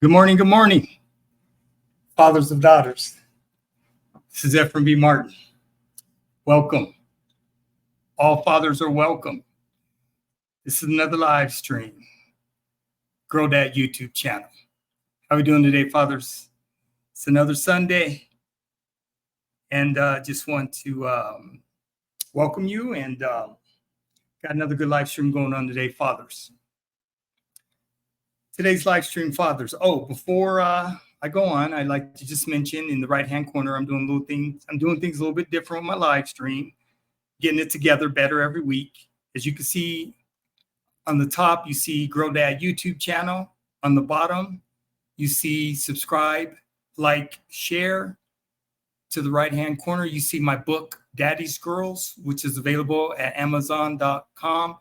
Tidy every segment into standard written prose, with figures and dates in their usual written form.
Good morning, fathers of daughters. This is Ephraim B. Martin. Welcome. All fathers are welcome. This is another live stream. Grow Dad YouTube channel. How are we doing today, fathers? It's another Sunday. And just want to welcome you and got another good live stream going on today, fathers. Today's live stream, fathers. Oh, before I go on, I'd like to just mention in the right-hand corner, I'm doing things a little bit different with my live stream, getting it together better every week. As you can see on the top, you see Grow Dad YouTube channel. On the bottom, you see subscribe, like, share. To the right-hand corner, you see my book, Daddy's Girls, which is available at Amazon.com.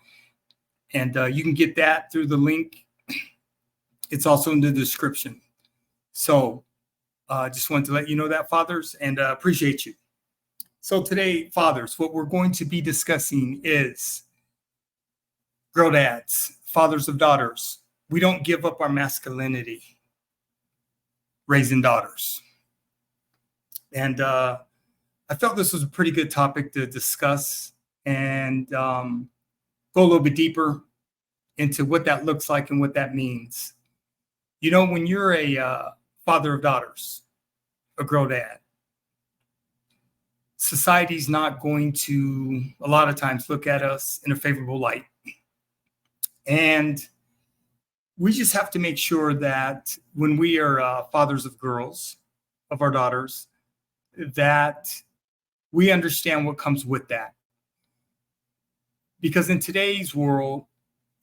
And you can get that through the link. It's also in the description. So just wanted to let you know that, fathers, and appreciate you. So today, fathers, what we're going to be discussing is Grow Dads, fathers of daughters. We don't give up our masculinity raising daughters. And I felt this was a pretty good topic to discuss and go a little bit deeper into what that looks like and what that means. You know, when you're a father of daughters, a Grow Dad, society's not going to, a lot of times, look at us in a favorable light. And we just have to make sure that when we are fathers of girls, of our daughters, that we understand what comes with that. Because in today's world,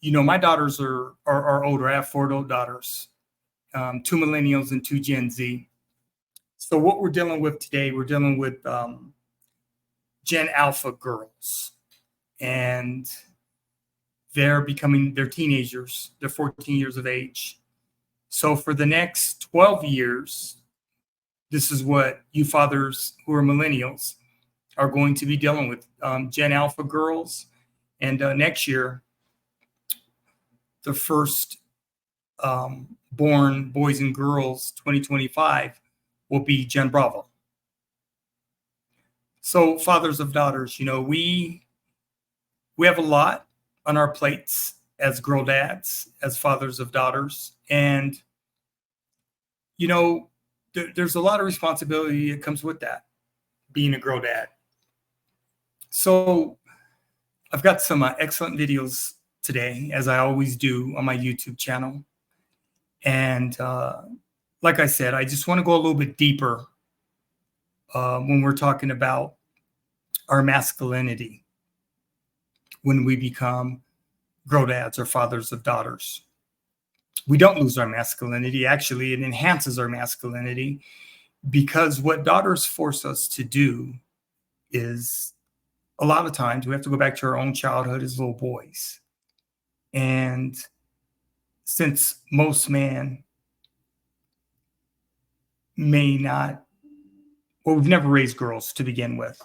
you know, my daughters are older. I have 4 adult daughters, 2 millennials and 2 Gen Z. So what we're dealing with today, we're dealing with Gen Alpha girls. And they're teenagers. They're 14 years of age. So for the next 12 years, this is what you fathers who are millennials are going to be dealing with, Gen Alpha girls. And next year, the first born boys and girls, 2025, will be Gen Bravo. So fathers of daughters, you know, we have a lot on our plates as Grow Dads, as fathers of daughters. And, you know, there's a lot of responsibility that comes with that, being a Grow Dad. So I've got some excellent videos today, as I always do on my YouTube channel. And like I said, I just want to go a little bit deeper when we're talking about our masculinity when we become Grow Dads or fathers of daughters. We don't lose our masculinity. Actually, it enhances our masculinity, because what daughters force us to do is, a lot of times, we have to go back to our own childhood as little boys. And since most men may not, well, we've never raised girls to begin with.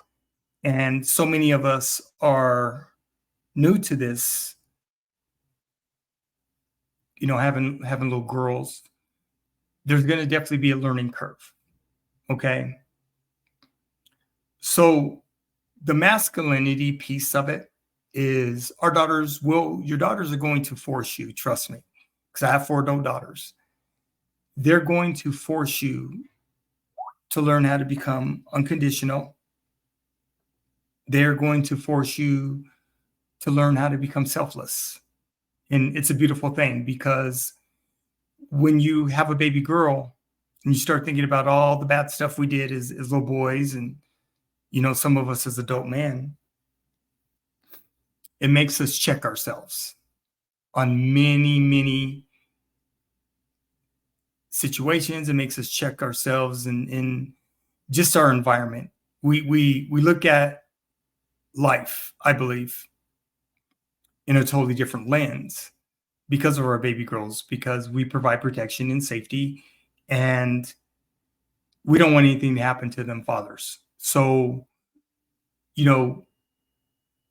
And so many of us are new to this, you know, having little girls. There's going to definitely be a learning curve. Okay. So the masculinity piece of it is your daughters are going to force you, trust me, because I have 4 adult daughters. They're going to force you to learn how to become unconditional. They're going to force you to learn how to become selfless. And it's a beautiful thing, because when you have a baby girl and you start thinking about all the bad stuff we did as little boys, and, you know, some of us as adult men, it makes us check ourselves on many, many situations. It makes us check ourselves in just our environment. We look at life, I believe, in a totally different lens because of our baby girls, because we provide protection and safety, and we don't want anything to happen to them, fathers. So, you know,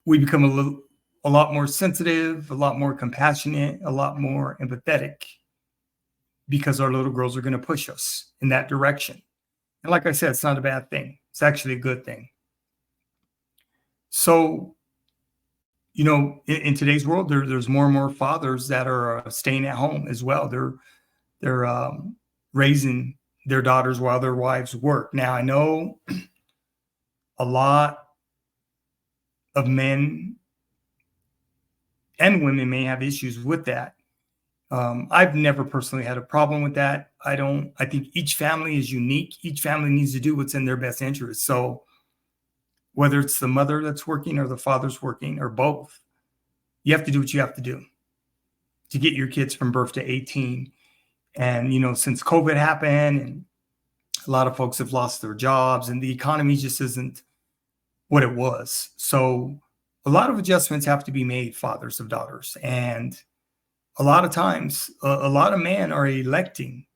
we become a lot more sensitive, a lot more compassionate, a lot more empathetic. because our little girls are going to push us in that direction. And like I said, it's not a bad thing. It's actually a good thing. So, in today's world, there's more and more fathers that are staying at home as well. They're raising their daughters while their wives work. Now, I know a lot of men and women may have issues with that. I've never personally had a problem with that. I think each family is unique. Each family needs to do what's in their best interest. So whether it's the mother that's working or the father's working or both, you have to do what you have to do to get your kids from birth to 18. And, since COVID happened and a lot of folks have lost their jobs and the economy just isn't what it was. So a lot of adjustments have to be made, fathers of daughters. And a lot of times, a lot of men are electing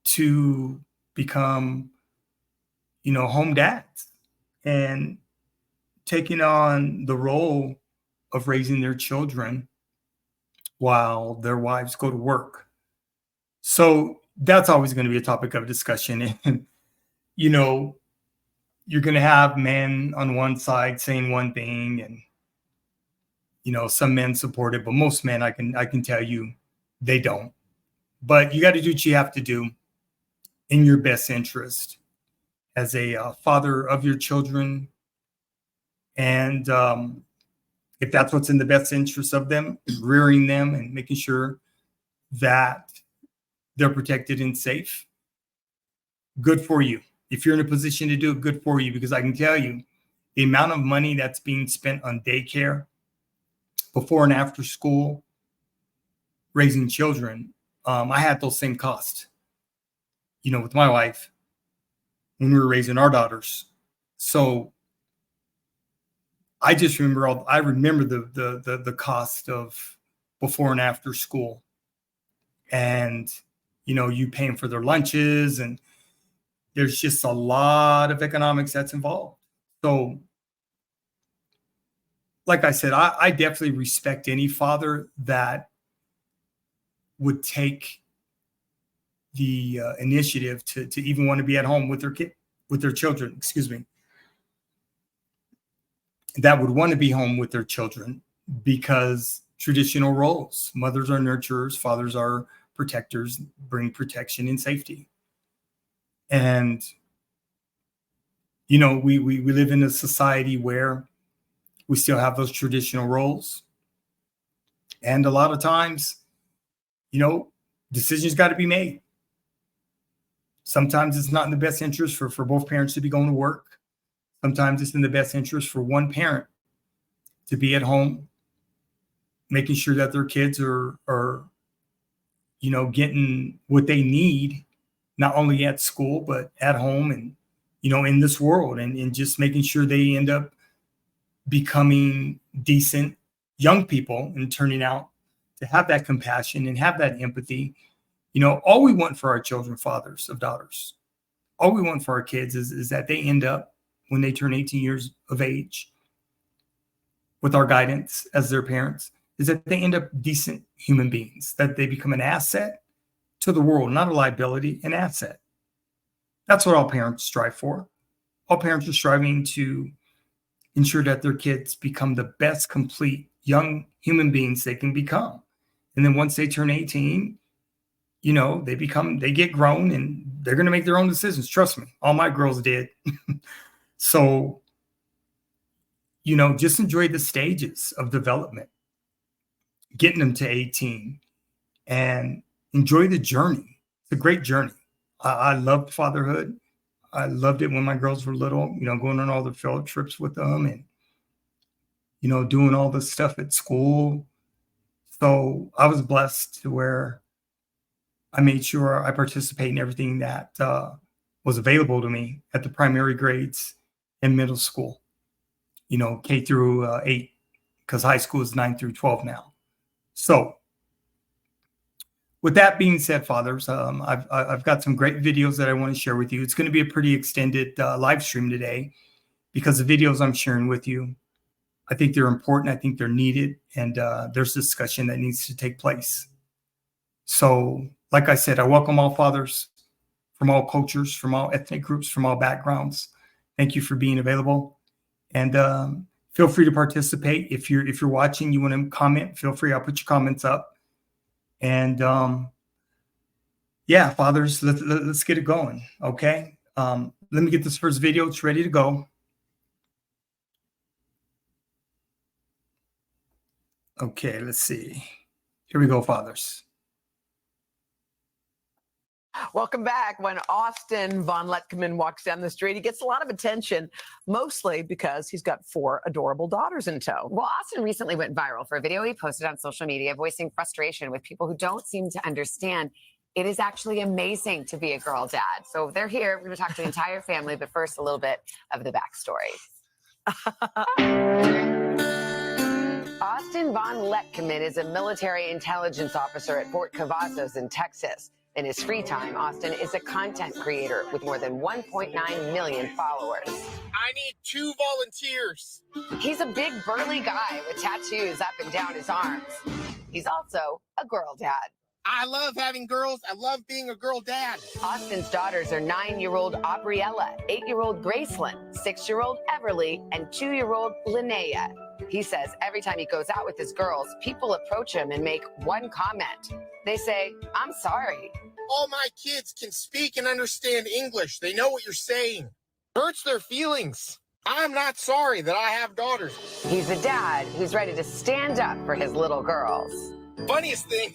to become, home dads and taking on the role of raising their children while their wives go to work. So that's always going to be a topic of discussion. And, you're going to have men on one side saying one thing and, some men support it, but most men, I can tell you, they don't. But you got to do what you have to do in your best interest as a father of your children. And if that's what's in the best interest of them, rearing them and making sure that they're protected and safe, good for you. If you're in a position to do it, good for you, because I can tell you the amount of money that's being spent on daycare before and after school, raising children. I had those same costs, with my wife when we were raising our daughters. So I just remember the cost of before and after school, and you paying for their lunches, and there's just a lot of economics that's involved. So like I said, I definitely respect any father that would take the initiative to even want to be at home with their children, that would want to be home with their children, because traditional roles, mothers are nurturers, fathers are protectors, bring protection and safety. And, we live in a society where we still have those traditional roles. And a lot of times, decisions got to be made. Sometimes it's not in the best interest for both parents to be going to work. Sometimes it's in the best interest for one parent to be at home, making sure that their kids are getting what they need, not only at school, but at home and, in this world, and just making sure they end up becoming decent young people and turning out to have that compassion and have that empathy. All we want for our children, fathers of daughters, all we want for our kids is that they end up, when they turn 18 years of age, with our guidance as their parents, is that they end up decent human beings, that they become an asset to the world, not a liability, an asset. That's what all parents strive for. All parents are striving to ensure that their kids become the best complete young human beings they can become. And then once they turn 18, they get grown and they're going to make their own decisions. Trust me, all my girls did. So, just enjoy the stages of development, getting them to 18, and enjoy the journey. It's a great journey. I loved fatherhood. I loved it when my girls were little, going on all the field trips with them and, doing all the stuff at school. So I was blessed to where I made sure I participate in everything that was available to me at the primary grades in middle school, K through 8, because high school is 9 through 12 now. So with that being said, fathers, I've got some great videos that I want to share with you. It's going to be a pretty extended live stream today, because the videos I'm sharing with you, I think they're important. I think they're needed. And there's discussion that needs to take place. So like I said, I welcome all fathers from all cultures, from all ethnic groups, from all backgrounds. Thank you for being available. And feel free to participate. If you're watching, you want to comment, feel free. I'll put your comments up. And yeah, fathers, let's get it going. Okay. Let me get this first video. It's ready to go. Okay, let's see. Here we go, fathers. Welcome back. When Austin von Letkeman walks down the street, he gets a lot of attention, mostly because he's got 4 adorable daughters in tow. Well, Austin recently went viral for a video he posted on social media voicing frustration with people who don't seem to understand it is actually amazing to be a girl dad. So they're here. We're going to talk to the entire family, but first, a little bit of the backstory. Austin von Letkeman is a military intelligence officer at Fort Cavazos in Texas. In his free time, Austin is a content creator with more than 1.9 million followers. I need 2 volunteers. He's a big burly guy with tattoos up and down his arms. He's also a girl dad. I love having girls. I love being a girl dad. Austin's daughters are 9-year-old Aubriella, 8-year-old Gracelyn, 6-year-old Everly, and 2-year-old Linnea. He says every time he goes out with his girls, people approach him and make one comment. They say, "I'm sorry." All my kids can speak and understand English. They know what you're saying. Hurts their feelings. I'm not sorry that I have daughters. He's a dad who's ready to stand up for his little girls. Funniest thing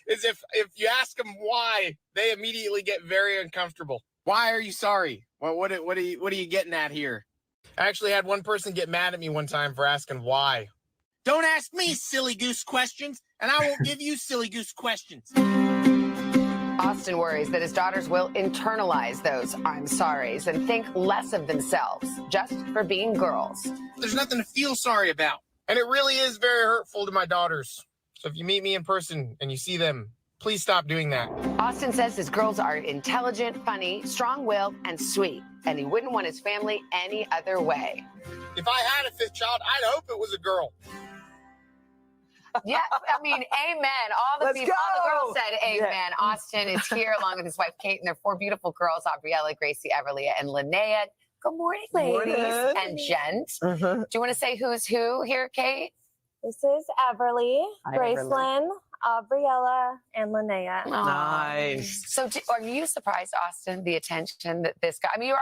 is if you ask them why, they immediately get very uncomfortable. Why are you sorry? What are you getting at here? I actually had one person get mad at me one time for asking why. Don't ask me silly goose questions, and I won't give you silly goose questions. Austin worries that his daughters will internalize those "I'm sorries" and think less of themselves just for being girls. There's nothing to feel sorry about. And it really is very hurtful to my daughters. So if you meet me in person and you see them, please stop doing that. Austin says his girls are intelligent, funny, strong-willed, and sweet, and he wouldn't want his family any other way. If I had a 5th child, I'd hope it was a girl. Yeah, I mean, amen. All the girls said amen. Yeah. Austin is here along with his wife, Kate, and their 4 beautiful girls, Aubriella, Gracie, Everly, and Linnea. Good morning, ladies and gents. Do you want to say who's who here, Kate? This is Everly, Hi, Gracelyn, Aubriella, and Linnea. Nice. So are you surprised, Austin, the attention that this guy, I mean,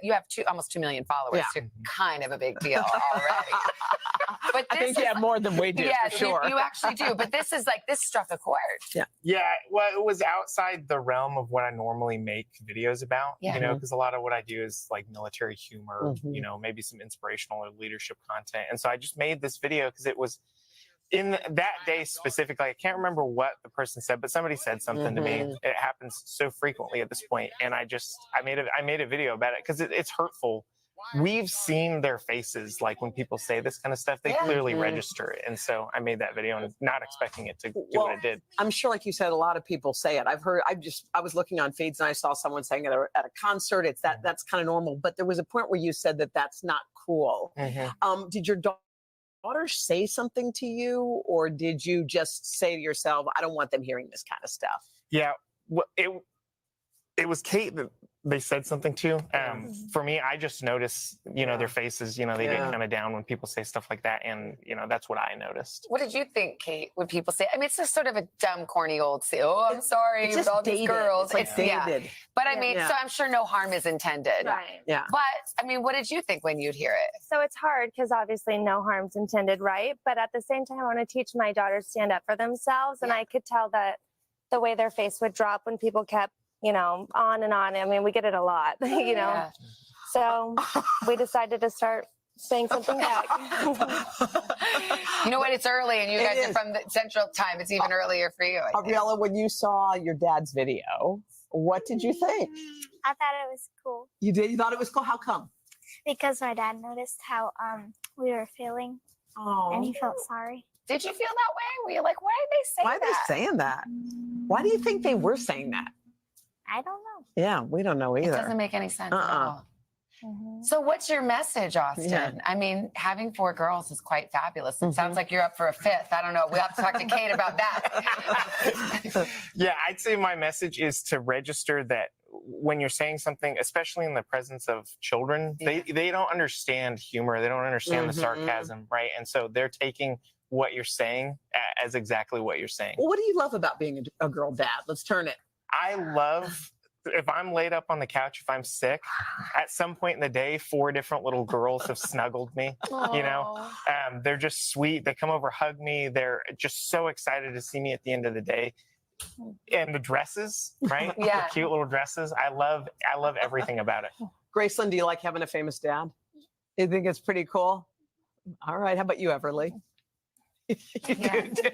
you have almost 2 million followers. Yeah. You're kind of a big deal already. But I think you have more than we do, for sure. You actually do. But this struck a chord. Yeah. Yeah. Well, it was outside the realm of what I normally make videos about, you know, because a lot of what I do is like military humor, you know, maybe some inspirational or leadership content. And so I just made this video because it was in that day specifically. I can't remember what the person said, but somebody said something to me. It happens so frequently at this point. And I made a video about it because it's hurtful. We've seen their faces, like when people say this kind of stuff, they clearly register it. And so I made that video and not expecting it to do what it did. I'm sure, like you said, a lot of people say it. I was looking on feeds and I saw someone saying it at a concert. That's kind of normal. But there was a point where you said that that's not cool. Did your daughters say something to you, or did you just say to yourself, I don't want them hearing this kind of stuff? Yeah, it was Kate that they said something to. For me, I just notice, you know, their faces, you know, they get kind of down when people say stuff like that. And, you know, that's what I noticed. What did you think, Kate, when people say, I mean, it's just sort of a dumb, corny old say, oh, I'm sorry, it's with all these girls. It's dated. But I mean, so I'm sure no harm is intended. Right. Yeah. But I mean, what did you think when you'd hear it? So it's hard because obviously no harm's intended, right? But at the same time, I want to teach my daughters to stand up for themselves. And I could tell that the way their face would drop when people kept, you know, on and on. I mean, we get it a lot, you know. Yeah. So we decided to start saying something back. You know what? It's early, and you guys are from the Central Time. It's even earlier for you. Aubriella, when you saw your dad's video, what did you think? I thought it was cool. You did? You thought it was cool? How come? Because my dad noticed how we were feeling, and he felt sorry. Did you feel that way? Were you like, why did they say that? Why are they saying that? Why do you think they were saying that? I don't know. Yeah, we don't know either. It doesn't make any sense at all. So what's your message, Austin? Yeah. I mean, having 4 girls is quite fabulous. It sounds like you're up for a 5th. I don't know. We'll have to talk to Kate about that. Yeah, I'd say my message is to register that when you're saying something, especially in the presence of children, they don't understand humor. They don't understand the sarcasm, right? And so they're taking what you're saying as exactly what you're saying. Well, what do you love about being a girl dad? Let's turn it. I love, if I'm laid up on the couch, if I'm sick, at some point in the day, 4 different little girls have snuggled me. You know, they're just sweet. They come over, hug me. They're just so excited to see me at the end of the day. And the dresses, right? Yeah. The cute little dresses. I love everything about it. Graceland, do you like having a famous dad? You think it's pretty cool? All right. How about you, Everly? You do too.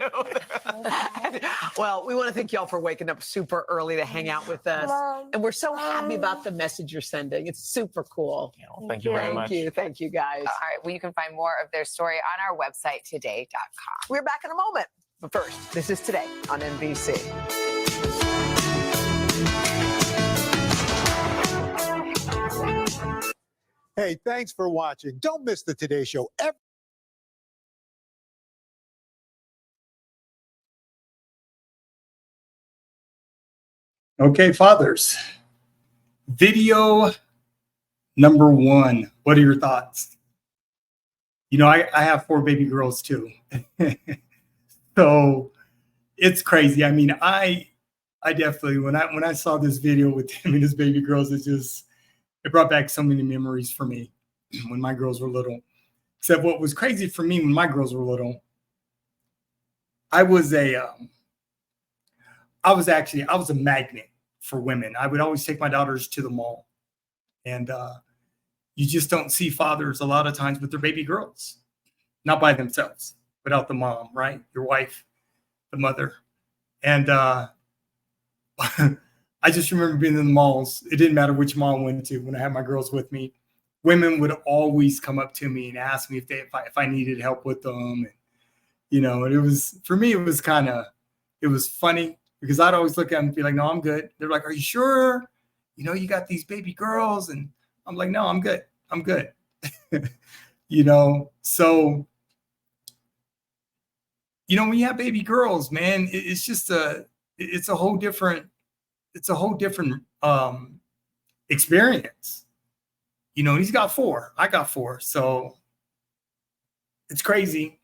Well, we want to thank y'all for waking up super early to hang out with us. And we're so happy about the message you're sending. It's super cool. Thank you very much. Thank you, guys. All right. Well, you can find more of their story on our website, today.com. We're back in a moment. But first, this is Today on NBC. Hey, thanks for watching. Don't miss the Today Show. Okay, fathers. Video number 1. What are your thoughts? You know, I have 4 baby girls too. So it's crazy. I mean, I definitely, when I saw this video with him and his baby girls, it brought back so many memories for me when my girls were little. Except what was crazy for me when my girls were little, I was a magnet for women. I would always take my daughters to the mall. And you just don't see fathers a lot of times with their baby girls, not by themselves, without the mom, right? Your wife, the mother. And I just remember being in the malls. It didn't matter which mall I went to when I had my girls with me. Women would always come up to me and ask me if I needed help with them. And, you know, and it was, for me, it was funny because I'd always look at them and be like, no, I'm good. They're like, are you sure? You know, you got these baby girls. And I'm like, no, I'm good. I'm good. You know, so, you know, when you have baby girls, man, it's a whole different experience. You know, he's got 4, I got 4. So it's crazy,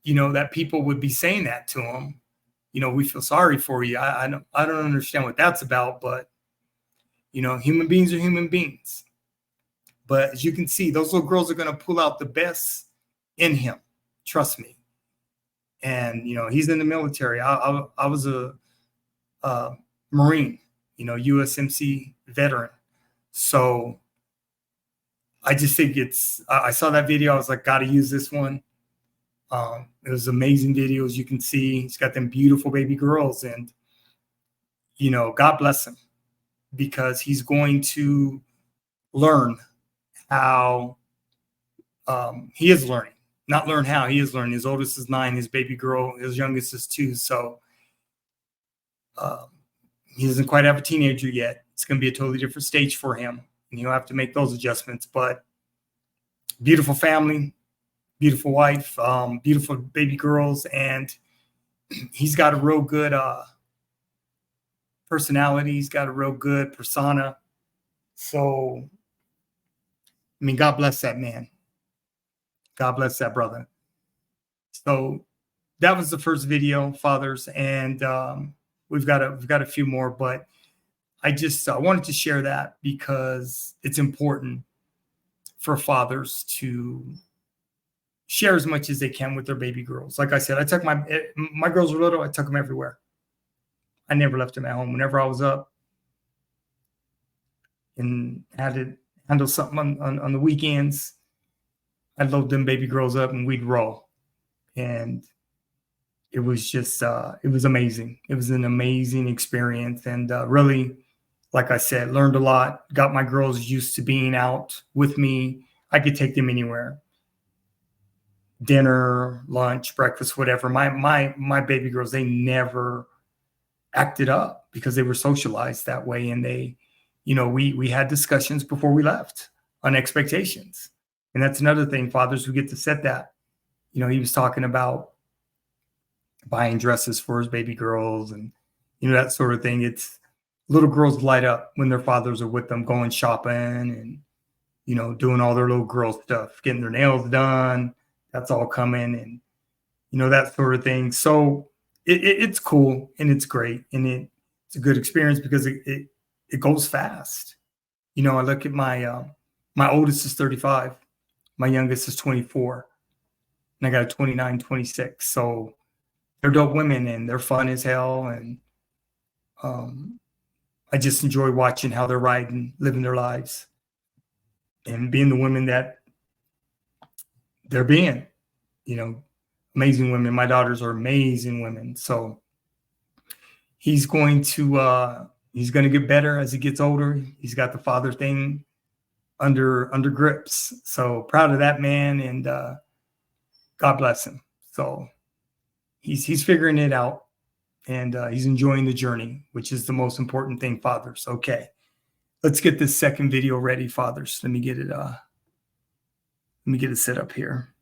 you know, that people would be saying that to him. You know, we feel sorry for you. I don't understand what that's about, but, you know, human beings are human beings. But as you can see, those little girls are going to pull out the best in him. Trust me. And, you know, he's in the military. I was a Marine, you know, USMC veteran. So I just think I saw that video. I was like, got to use this one. It was amazing video. As you can see, he's got them beautiful baby girls, and, you know, God bless him, because he's going to learn how he is learning. Not learn how, he is learning. His oldest is 9, his baby girl, his youngest is 2. So he doesn't quite have a teenager yet. It's going to be a totally different stage for him, and he'll have to make those adjustments. But beautiful family, beautiful wife, beautiful baby girls, and he's got a real good personality. He's got a real good persona. So, I mean, God bless that man. God bless that brother. So that was the first video, fathers, and we've got a few more, but I wanted to share that because it's important for fathers to share as much as they can with their baby girls. Like I said, I took my girls were little. I took them everywhere. I never left them at home. Whenever I was up and had to handle something on the weekends, I'd load them baby girls up and we'd roll. And it was just, it was amazing. It was an amazing experience. And really, like I said, learned a lot, got my girls used to being out with me. I could take them anywhere. Dinner, lunch, breakfast, whatever. My baby girls, they never acted up because they were socialized that way. And they, you know, we had discussions before we left. on expectations. And that's another thing, fathers who get to set that. You know, he was talking about buying dresses for his baby girls and, you know, that sort of thing. It's little girls light up when their fathers are with them, going shopping and, you know, doing all their little girl stuff, getting their nails done. That's all coming and, you know, that sort of thing. So it's cool and it's great. And it's a good experience because it goes fast. You know, I look at my oldest is 35. My youngest is 24. And I got a 29, 26. So they're dope women and they're fun as hell. And I just enjoy watching how they're riding, living their lives and being the women that they're being, you know, amazing women. My daughters are amazing women. So he's going to get better as he gets older. He's got the father thing under grips. So proud of that man and God bless him. So he's figuring it out and he's enjoying the journey, which is the most important thing, fathers. Okay. Let's get this second video ready, fathers. Let me get it set up here.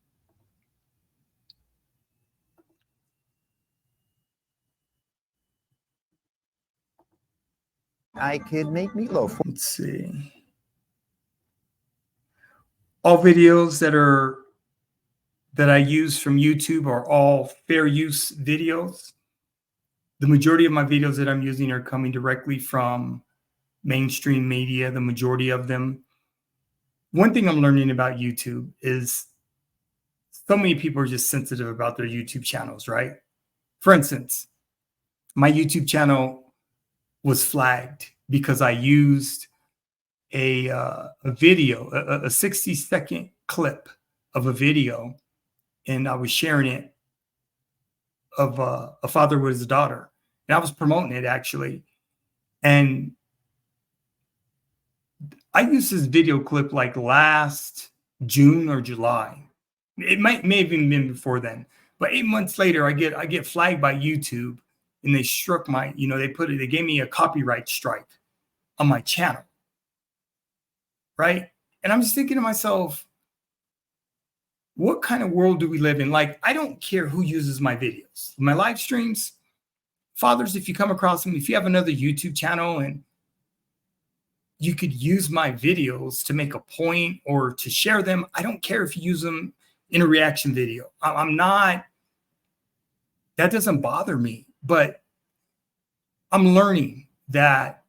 I could make meatloaf. Let's see. All videos that I use from YouTube are all fair use videos. The majority of my videos that I'm using are coming directly from mainstream media, the majority of them. One thing I'm learning about YouTube is so many people are just sensitive about their YouTube channels, right? For instance, my YouTube channel was flagged because I used a video, a 60-second clip of a video, and I was sharing it of a father with his daughter. And I was promoting it, actually. And I used this video clip like last June or July. It may have even been before then. But 8 months later, I get flagged by YouTube, and they struck my, you know, they gave me a copyright strike on my channel. Right? And I'm just thinking to myself, what kind of world do we live in? Like, I don't care who uses my videos, my live streams. Fathers, if you come across them, if you have another YouTube channel and you could use my videos to make a point or to share them, I don't care if you use them in a reaction video. I'm not, that doesn't bother me. But I'm learning that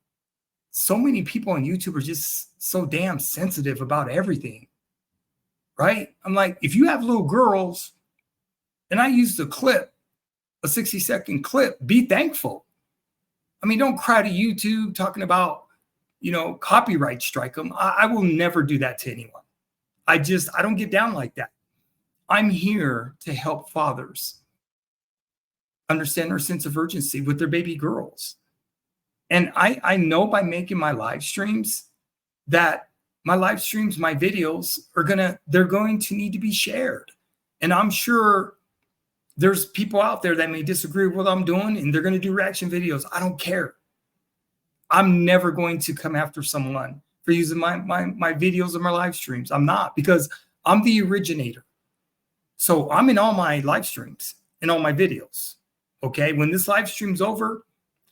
so many people on YouTube are just so damn sensitive about everything. Right? I'm like, if you have little girls and I use the clip, a 60-second clip, be thankful. I mean, don't cry to YouTube talking about, you know, copyright strike them. I will never do that to anyone. I don't get down like that. I'm here to help fathers understand their sense of urgency with their baby girls. And I know by making my live streams that my live streams, my videos they're going to need to be shared. And I'm sure there's people out there that may disagree with what I'm doing and they're going to do reaction videos. I don't care. I'm never going to come after someone for using my videos or my live streams. I'm not, because I'm the originator. So I'm in all my live streams and all my videos. Okay. When this live stream's over,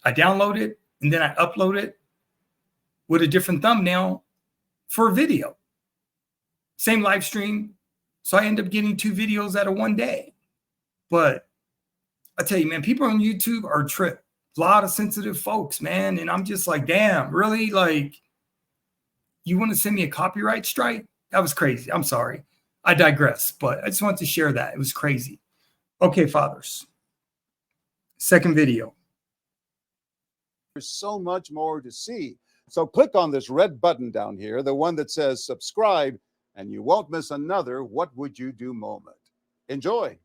I download it and then I upload it with a different thumbnail for a video. Same live stream. So I end up getting 2 videos out of one day. But I tell you, man, people on YouTube are tripped. A lot of sensitive folks, man. And I'm just like, damn, really? Like, you want to send me a copyright strike? That was crazy. I'm sorry. I digress, but I just wanted to share that. It was crazy. Okay, fathers. Second video. There's so much more to see. So click on this red button down here, the one that says subscribe, and you won't miss another What Would You Do moment. Enjoy.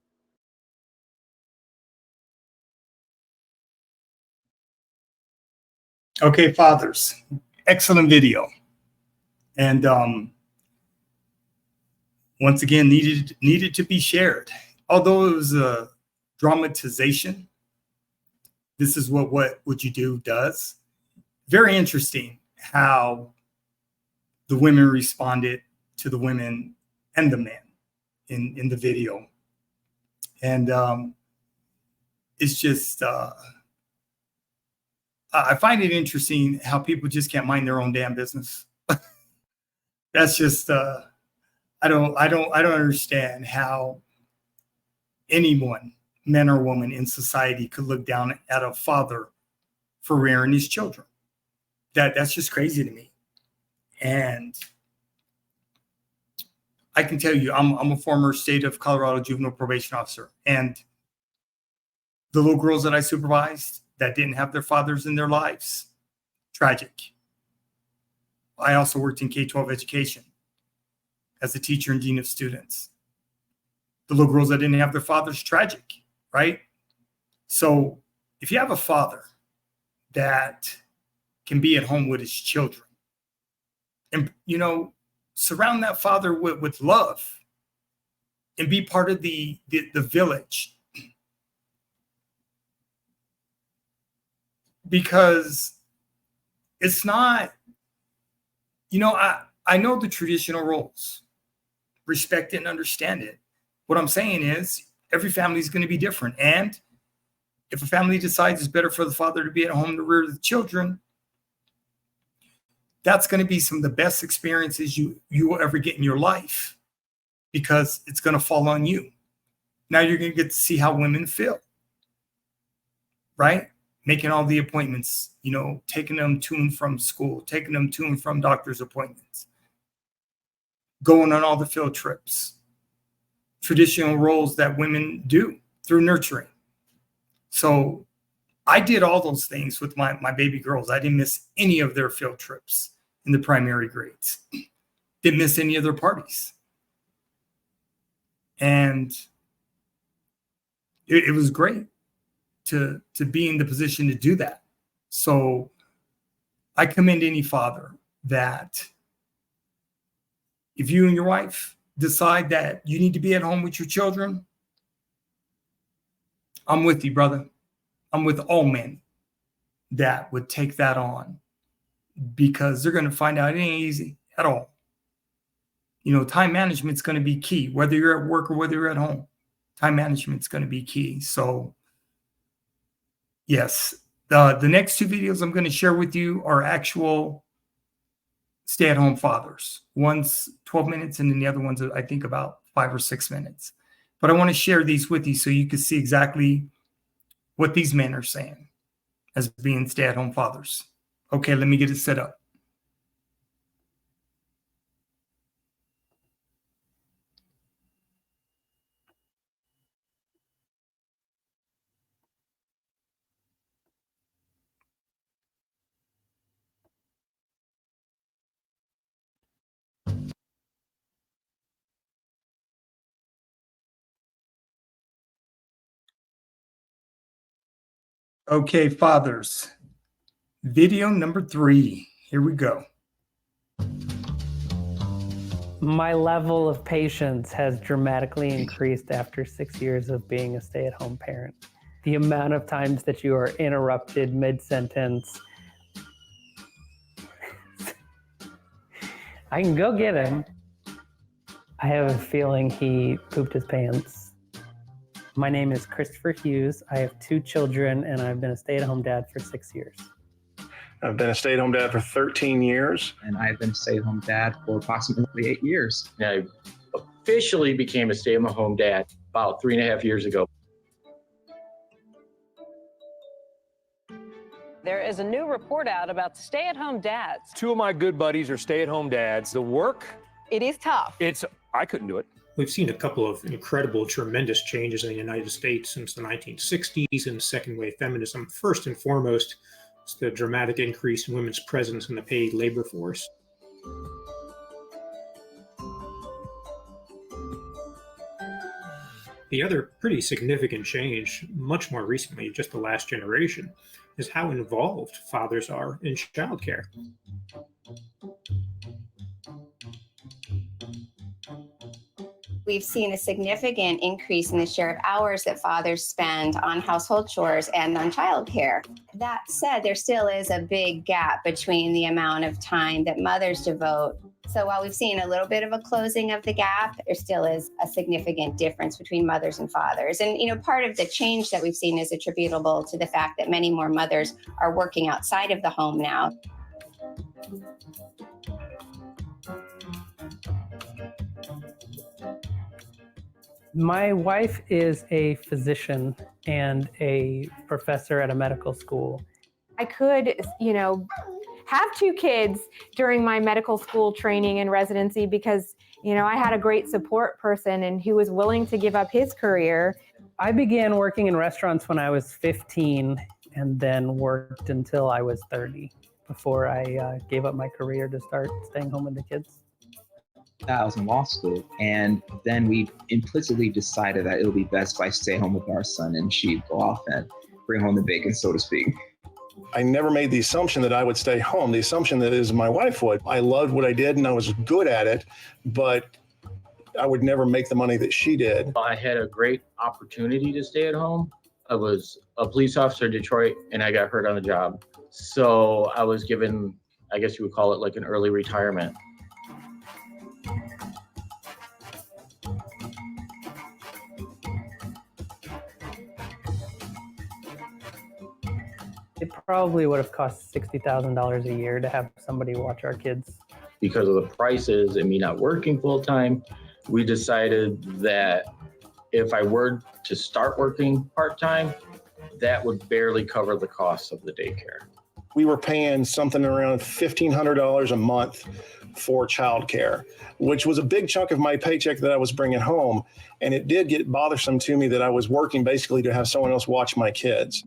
Okay, fathers, excellent video. And once again, needed to be shared. Although it was a dramatization, this is what Would You Do does. Very interesting how the women responded to the women and the men in the video. And it's just, I find it interesting how people just can't mind their own damn business. That's just, I don't understand how anyone, man or woman in society, could look down at a father for rearing his children. That's just crazy to me. And I can tell you, I'm a former state of Colorado juvenile probation officer, and the little girls that I supervised that didn't have their fathers in their lives, tragic. I also worked in K-12 education as a teacher and dean of students. The little girls that didn't have their fathers, tragic, right? So if you have a father that can be at home with his children, and, you know, surround that father with love and be part of the village. Because it's not, you know, I know the traditional roles, respect it and understand it. What I'm saying is every family is going to be different. And if a family decides it's better for the father to be at home to rear the children, that's going to be some of the best experiences you will ever get in your life, because it's going to fall on you. Now you're going to get to see how women feel, right? Making all the appointments, you know, taking them to and from school, taking them to and from doctor's appointments, going on all the field trips, traditional roles that women do through nurturing. So I did all those things with my baby girls. I didn't miss any of their field trips in the primary grades. Didn't miss any of their parties. And it was great to be in the position to do that. So I commend any father that if you and your wife decide that you need to be at home with your children, I'm with you, brother. I'm with all men that would take that on, because they're going to find out it ain't easy at all. You know, time management's going to be key, whether you're at work or whether you're at home. Time management's going to be key. So yes, the next two videos I'm going to share with you are actual stay-at-home fathers. One's 12 minutes and then the other one's, I think, about 5 or 6 minutes. But I want to share these with you so you can see exactly what these men are saying as being stay-at-home fathers. Okay, let me get it set up. Okay, fathers, video number 3. Here we go. My level of patience has dramatically increased after 6 years of being a stay-at-home parent. The amount of times that you are interrupted mid-sentence. I can go get him. I have a feeling he pooped his pants. My name is Christopher Hughes. I have 2 children, and I've been a stay-at-home dad for 6 years. I've been a stay-at-home dad for 13 years. And I've been a stay-at-home dad for approximately 8 years. I officially became a stay-at-home dad about 3.5 years ago. There is a new report out about stay-at-home dads. 2 of my good buddies are stay-at-home dads. The work, It is tough. I couldn't do it. We've seen a couple of incredible, tremendous changes in the United States since the 1960s and second wave feminism. First and foremost, it's the dramatic increase in women's presence in the paid labor force. The other pretty significant change, much more recently, just the last generation, is how involved fathers are in childcare. We've seen a significant increase in the share of hours that fathers spend on household chores and on childcare. That said, there still is a big gap between the amount of time that mothers devote So while we've seen a little bit of a closing of the gap, there still is a significant difference between mothers and fathers. And, part of the change that we've seen is attributable to the fact that many more mothers are working outside of the home now. My wife is a physician and a professor at a medical school. I could, have 2 kids during my medical school training and residency because, I had a great support person and who was willing to give up his career. I began working in restaurants when I was 15 and then worked until I was 30 before I gave up my career to start staying home with the kids. I was in law school, and then we implicitly decided that it would be best if I stay home with our son and she'd go off and bring home the bacon, so to speak. I never made the assumption that I would stay home. The assumption that is my wife would. I loved what I did and I was good at it, but I would never make the money that she did. I had a great opportunity to stay at home. I was a police officer in Detroit and I got hurt on the job. So I was given, I guess you would call it like an early retirement. It probably would have cost $60,000 a year to have somebody watch our kids. Because of the prices and me not working full time, we decided that if I were to start working part time, that would barely cover the costs of the daycare. We were paying something around $1,500 a month for childcare, which was a big chunk of my paycheck that I was bringing home. And it did get bothersome to me that I was working basically to have someone else watch my kids.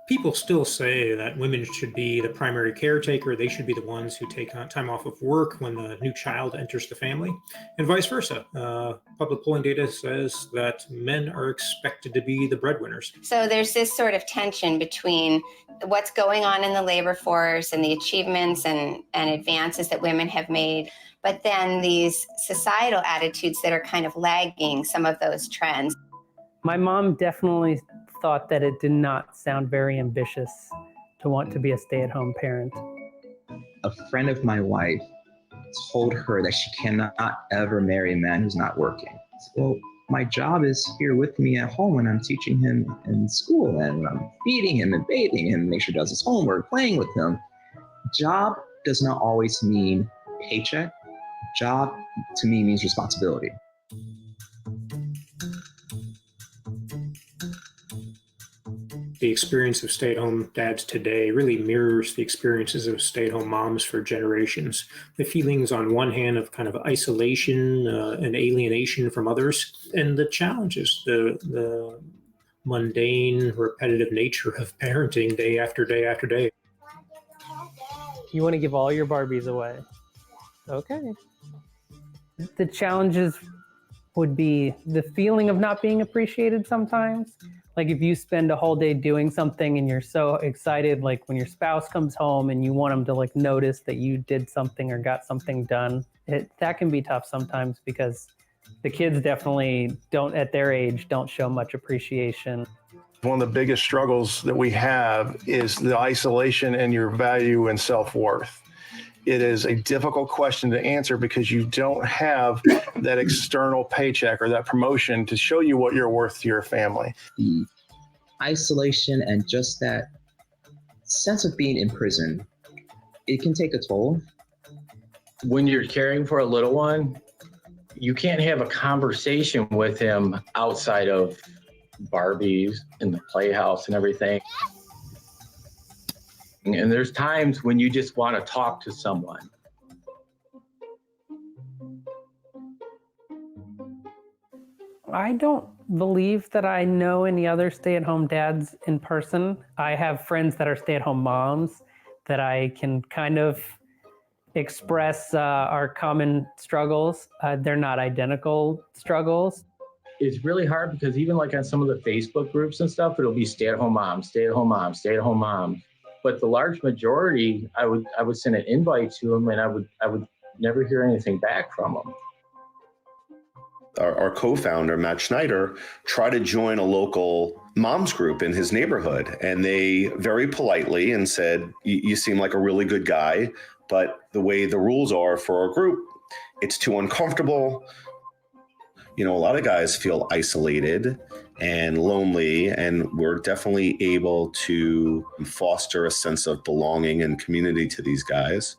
People still say that women should be the primary caretaker. They should be the ones who take time off of work when the new child enters the family, and vice versa. Public polling data says that men are expected to be the breadwinners. So there's this sort of tension between what's going on in the labor force and the achievements and advances that women have made, but then these societal attitudes that are kind of lagging some of those trends. My mom definitely thought that it did not sound very ambitious to want to be a stay-at-home parent. A friend of my wife told her that she cannot ever marry a man who's not working. Well, my job is here with me at home when I'm teaching him in school and when I'm feeding him and bathing him, make sure he does his homework, playing with him. Job does not always mean paycheck. Job to me means responsibility. The experience of stay-at-home dads today really mirrors the experiences of stay-at-home moms for generations. The feelings on one hand of kind of isolation and alienation from others, and the challenges, the mundane, repetitive nature of parenting day after day after day. You want to give all your Barbies away. Okay. The challenges would be the feeling of not being appreciated sometimes. Like if you spend a whole day doing something and you're so excited, like when your spouse comes home and you want them to like notice that you did something or got something done, that can be tough sometimes because the kids definitely don't, at their age, don't show much appreciation. One of the biggest struggles that we have is the isolation and your value and self-worth. It is a difficult question to answer because you don't have that external paycheck or that promotion to show you what you're worth to your family. The isolation and just that sense of being in prison, it can take a toll. When you're caring for a little one, you can't have a conversation with him outside of Barbies and the playhouse and everything. And there's times when you just want to talk to someone. I don't believe that I know any other stay-at-home dads in person. I have friends that are stay-at-home moms that I can kind of express our common struggles. They're not identical struggles. It's really hard because even like on some of the Facebook groups and stuff, it'll be stay-at-home moms, stay-at-home moms, stay-at-home moms. But the large majority, I would send an invite to them, and I would never hear anything back from them. Our co-founder, Matt Schneider, tried to join a local mom's group in his neighborhood, and they very politely and said, you seem like a really good guy, but the way the rules are for our group, it's too uncomfortable. You know, a lot of guys feel isolated and lonely, and we're definitely able to foster a sense of belonging and community to these guys.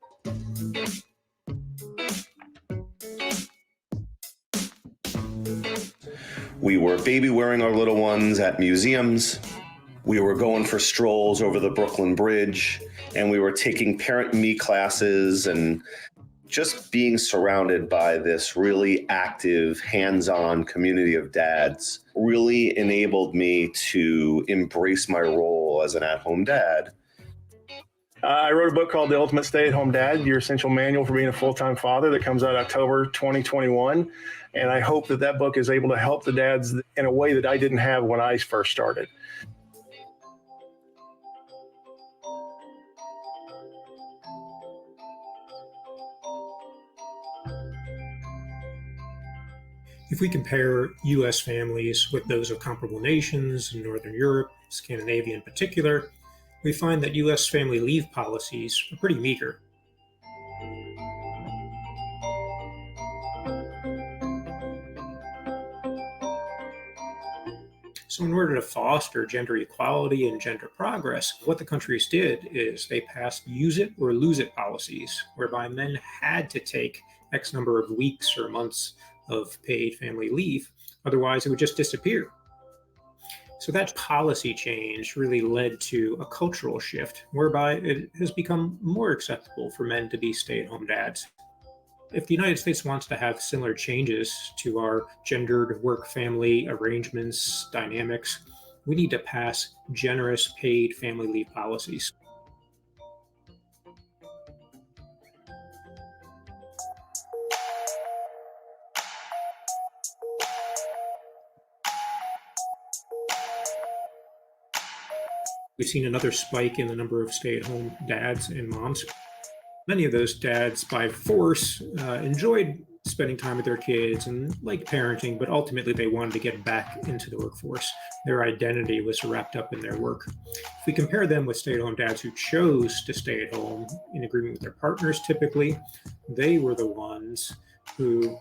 We were baby wearing our little ones at museums. We were going for strolls over the Brooklyn Bridge, and we were taking parent me classes, and just being surrounded by this really active, hands-on community of dads really enabled me to embrace my role as an at-home dad. I wrote a book called The Ultimate Stay-at-Home Dad, Your Essential Manual for Being a Full-Time Father, that comes out October 2021. And I hope that that book is able to help the dads in a way that I didn't have when I first started. If we compare U.S. families with those of comparable nations in Northern Europe, Scandinavia in particular, we find that U.S. family leave policies are pretty meager. So in order to foster gender equality and gender progress, what the countries did is they passed use it or lose it policies, whereby men had to take X number of weeks or months of paid family leave, otherwise it would just disappear. So that policy change really led to a cultural shift, whereby it has become more acceptable for men to be stay-at-home dads. If the United States wants to have similar changes to our gendered work-family arrangements, dynamics, we need to pass generous paid family leave policies. We've seen another spike in the number of stay-at-home dads and moms. Many of those dads, by force, enjoyed spending time with their kids and liked parenting, but ultimately they wanted to get back into the workforce. Their identity was wrapped up in their work. If we compare them with stay-at-home dads who chose to stay at home in agreement with their partners, typically, they were the ones who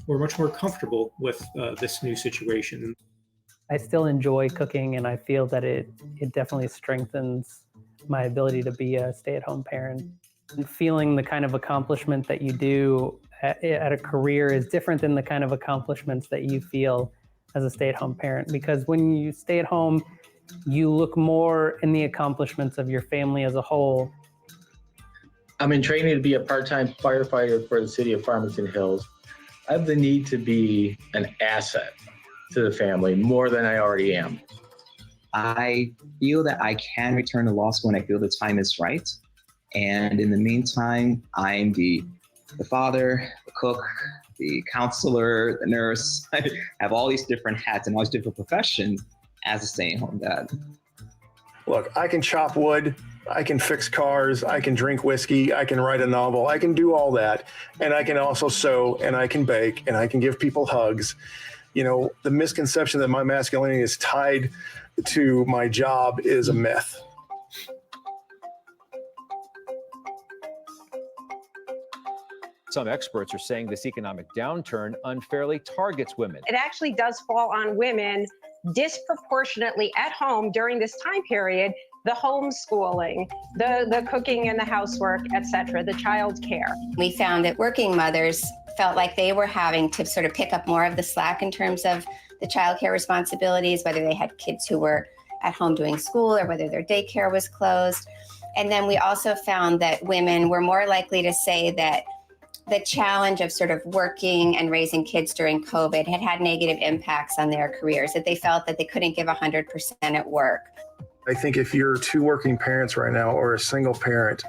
were much more comfortable with this new situation. I still enjoy cooking, and I feel that it definitely strengthens my ability to be a stay-at-home parent. And feeling the kind of accomplishment that you do at a career is different than the kind of accomplishments that you feel as a stay-at-home parent, because when you stay at home, you look more in the accomplishments of your family as a whole. I'm in training to be a part-time firefighter for the city of Farmington Hills. I have the need to be an asset to the family more than I already am. I feel that I can return to law school when I feel the time is right. And in the meantime, I'm the father, the cook, the counselor, the nurse. I have all these different hats and all these different professions as a stay-at-home dad. Look, I can chop wood, I can fix cars, I can drink whiskey, I can write a novel, I can do all that. And I can also sew, and I can bake, and I can give people hugs. You know, the misconception that my masculinity is tied to my job is a myth. Some experts are saying this economic downturn unfairly targets women. It actually does fall on women disproportionately at home during this time period. The homeschooling, the cooking and the housework, etc., the child care. We found that working mothers felt like they were having to sort of pick up more of the slack in terms of the childcare responsibilities, whether they had kids who were at home doing school or whether their daycare was closed. And then we also found that women were more likely to say that the challenge of sort of working and raising kids during COVID had had negative impacts on their careers, that they felt that they couldn't give 100% at work. I think if you're two working parents right now or a single parent,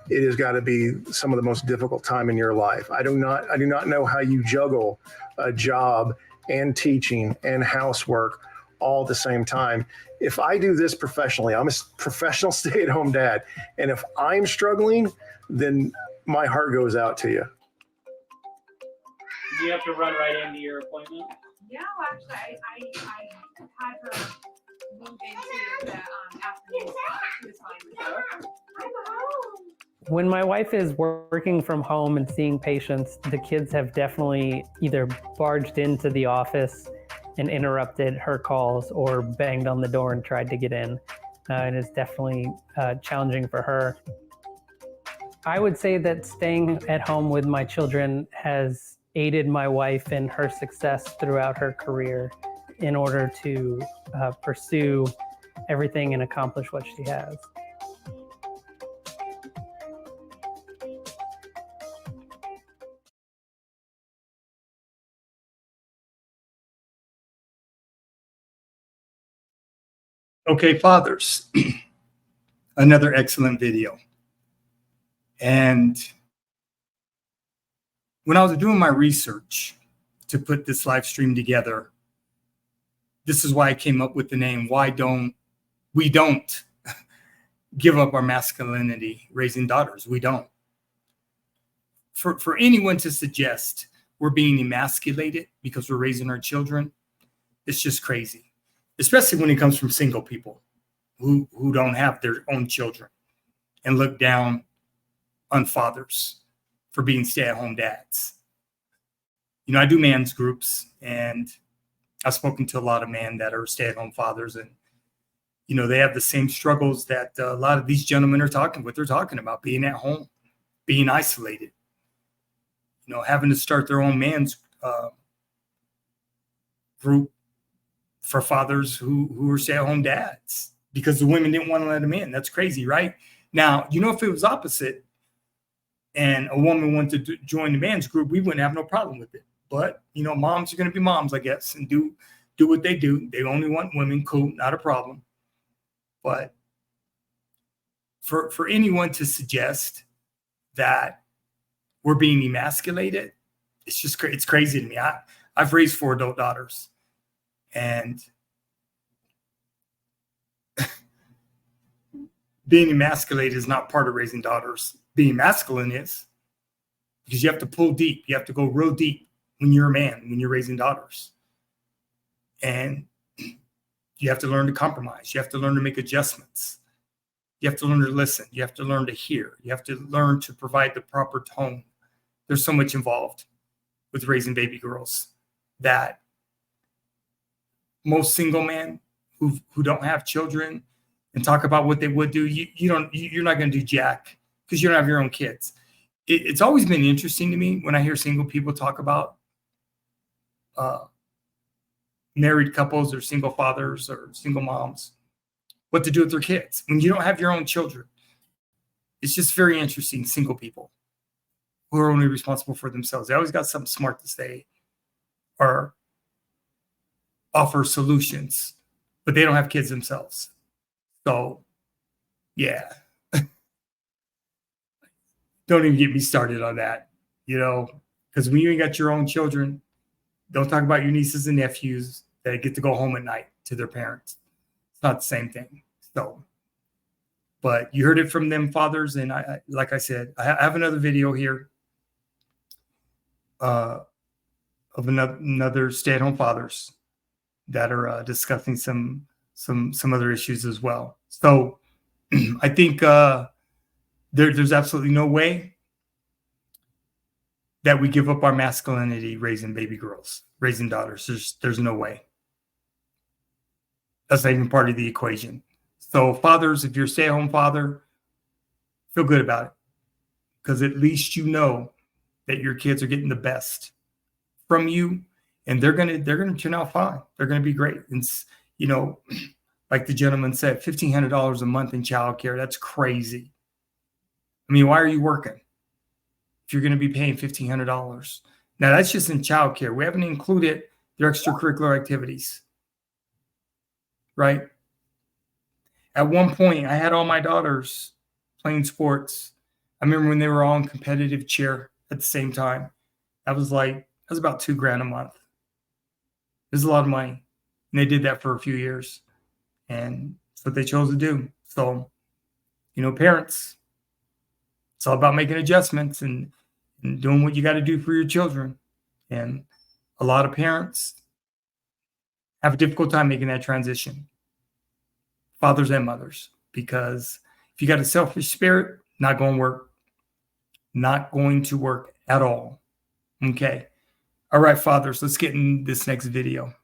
it has got to be some of the most difficult time in your life. I do not know how you juggle a job and teaching and housework all at the same time. If I do this professionally, I'm a professional stay-at-home dad, and if I'm struggling, then my heart goes out to you. Do you have to run right into your appointment? No, actually, I had her move into the afternoon time with you? When my wife is working from home and seeing patients, the kids have definitely either barged into the office and interrupted her calls or banged on the door and tried to get in. And it's definitely challenging for her. I would say that staying at home with my children has aided my wife in her success throughout her career in order to pursue everything and accomplish what she has. Okay, fathers, another excellent video. And when I was doing my research to put this live stream together, this is why I came up with the name, Why Don't We Don't Give Up Our Masculinity Raising Daughters. We don't. For anyone to suggest we're being emasculated because we're raising our children, it's just crazy. Especially when it comes from single people who don't have their own children and look down on fathers for being stay-at-home dads. You know, I do men's groups, and I've spoken to a lot of men that are stay-at-home fathers, and, you know, they have the same struggles that a lot of these gentlemen are talking about, being at home, being isolated, you know, having to start their own men's group for fathers who are stay-at-home dads because the women didn't want to let them in. That's crazy, right? Now, you know, if it was opposite and a woman wanted to join the man's group, we wouldn't have no problem with it. But, you know, moms are going to be moms, I guess, and do what they do. They only want women. Cool, not a problem. But for anyone to suggest that we're being emasculated, it's crazy to me. I've raised 4 adult daughters. And being emasculated is not part of raising daughters. Being masculine is, because you have to pull deep. You have to go real deep when you're a man, when you're raising daughters. And you have to learn to compromise. You have to learn to make adjustments. You have to learn to listen. You have to learn to hear. You have to learn to provide the proper tone. There's so much involved with raising baby girls that most single men who don't have children and talk about what they would do, you're not going to do jack because you don't have your own kids. It's always been interesting to me when I hear single people talk about married couples or single fathers or single moms, what to do with their kids when you don't have your own children. It's just very interesting, single people who are only responsible for themselves. They always got something smart to say or offer solutions, but they don't have kids themselves. So, yeah. Don't even get me started on that, you know, because when you ain't got your own children, don't talk about your nieces and nephews that get to go home at night to their parents. It's not the same thing. So, but you heard it from them fathers. And I like I said, I have another video here of another stay-at-home fathers that are discussing some other issues as well. So I think there's absolutely no way that we give up our masculinity raising baby girls, raising daughters. There's no way. That's not even part of the equation. So fathers, if you're a stay-at-home father, feel good about it, because at least you know that your kids are getting the best from you, and they're gonna turn out fine. They're gonna be great. And you know, like the gentleman said, $1,500 a month in childcare. That's crazy. I mean, why are you working if you're gonna be paying $1,500? Now that's just in childcare. We haven't included their extracurricular activities, right? At one point, I had all my daughters playing sports. I remember when they were all in competitive cheer at the same time. That was about $2,000 a month. It was a lot of money. And they did that for a few years. And that's what they chose to do. So, you know, parents, it's all about making adjustments and doing what you got to do for your children. And a lot of parents have a difficult time making that transition. fathers and mothers, because if you got a selfish spirit, not going to work. Not going to work at all. Okay. All right, fathers, let's get in this next video.